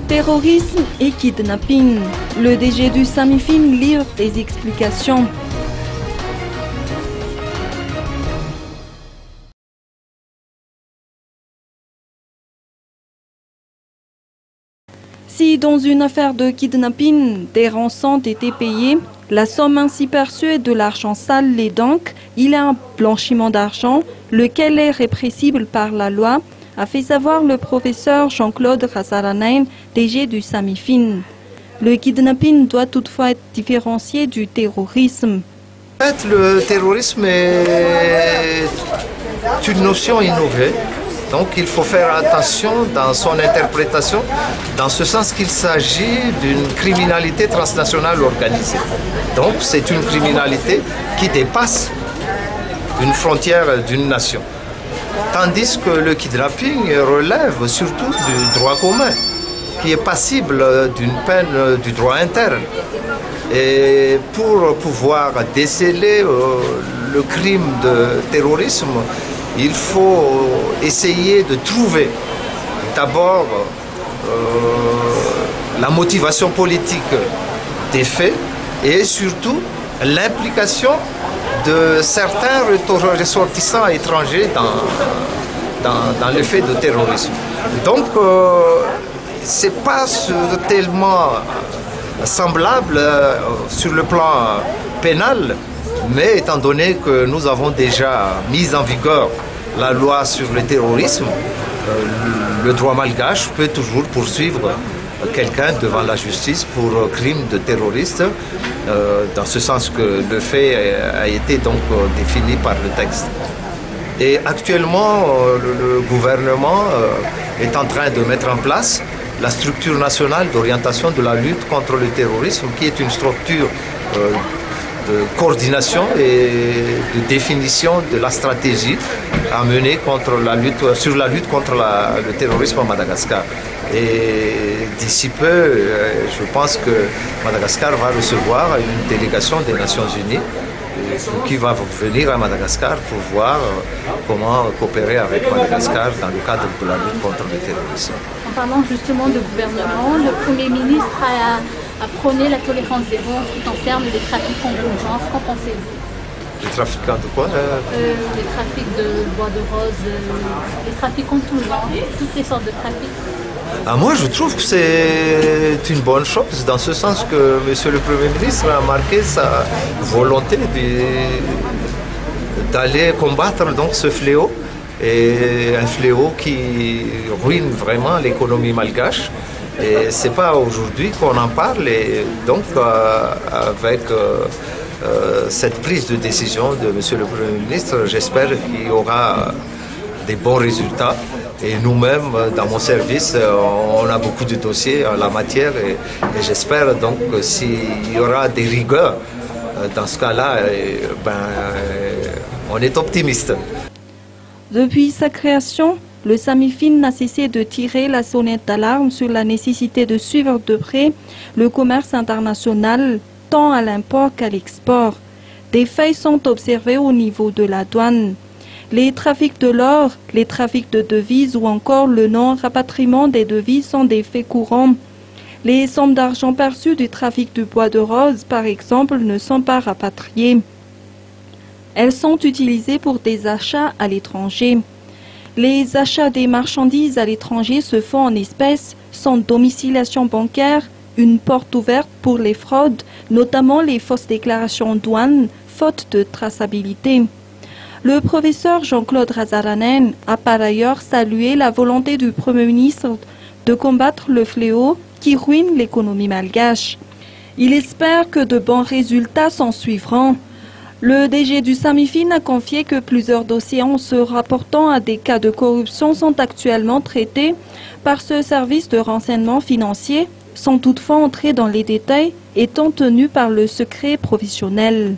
Terrorisme et kidnapping. Le DG du SAMIFIN livre des explications. Si dans une affaire de kidnapping, des rançons ont été payées, la somme ainsi perçue est de l'argent sale et donc il y a un blanchiment d'argent, lequel est répressible par la loi, a fait savoir le professeur Jean-Claude Razaranen, DG du SAMIFIN. Le kidnapping doit toutefois être différencié du terrorisme. En fait, le terrorisme est une notion innovée. Donc il faut faire attention dans son interprétation, dans ce sens qu'il s'agit d'une criminalité transnationale organisée. Donc c'est une criminalité qui dépasse une frontière d'une nation. Tandis que le kidnapping relève surtout du droit commun, qui est passible d'une peine du droit interne. Et pour pouvoir déceler le crime de terrorisme, il faut essayer de trouver d'abord la motivation politique des faits et surtout l'implication de certains ressortissants étrangers dans le fait de terrorisme. Donc, ce n'est pas tellement semblable sur le plan pénal, mais étant donné que nous avons déjà mis en vigueur la loi sur le terrorisme, le droit malgache peut toujours poursuivre quelqu'un devant la justice pour crime de terroriste, dans ce sens que le fait a été donc défini par le texte. Et actuellement, le gouvernement est en train de mettre en place la structure nationale d'orientation de la lutte contre le terrorisme, qui est une structure de coordination et de définition de la stratégie à mener sur la lutte contre le terrorisme à Madagascar. Et d'ici peu, je pense que Madagascar va recevoir une délégation des Nations Unies qui va venir à Madagascar pour voir comment coopérer avec Madagascar dans le cadre de la lutte contre le terrorisme. En parlant justement de gouvernement, le Premier ministre a prôné la tolérance zéro en ce qui concerne les trafiquants de genre. Qu'en pensez-vous? Les trafiquants de quoi? Les trafics de bois de rose, les trafiquants de tout genre, toutes les sortes de trafics. Moi, je trouve que c'est une bonne chose, dans ce sens que M. le Premier ministre a marqué sa volonté d'aller combattre donc, ce fléau, et un fléau qui ruine vraiment l'économie malgache. Et ce n'est pas aujourd'hui qu'on en parle, et donc avec cette prise de décision de M. le Premier ministre, j'espère qu'il y aura des bons résultats. Et nous-mêmes, dans mon service, on a beaucoup de dossiers en la matière et j'espère donc que s'il y aura des rigueurs dans ce cas-là, on est optimiste. Depuis sa création, le SAMIFIN n'a cessé de tirer la sonnette d'alarme sur la nécessité de suivre de près le commerce international, tant à l'import qu'à l'export. Des failles sont observées au niveau de la douane. Les trafics de l'or, les trafics de devises ou encore le non-rapatriement des devises sont des faits courants. Les sommes d'argent perçues du trafic du bois de rose, par exemple, ne sont pas rapatriées. Elles sont utilisées pour des achats à l'étranger. Les achats des marchandises à l'étranger se font en espèces, sans domiciliation bancaire, une porte ouverte pour les fraudes, notamment les fausses déclarations douane, faute de traçabilité. Le professeur Jean-Claude Razaranen a par ailleurs salué la volonté du Premier ministre de combattre le fléau qui ruine l'économie malgache. Il espère que de bons résultats s'en suivront. Le DG du SAMIFIN a confié que plusieurs dossiers en se rapportant à des cas de corruption sont actuellement traités par ce service de renseignement financier, sans toutefois entrer dans les détails, étant tenu par le secret professionnel.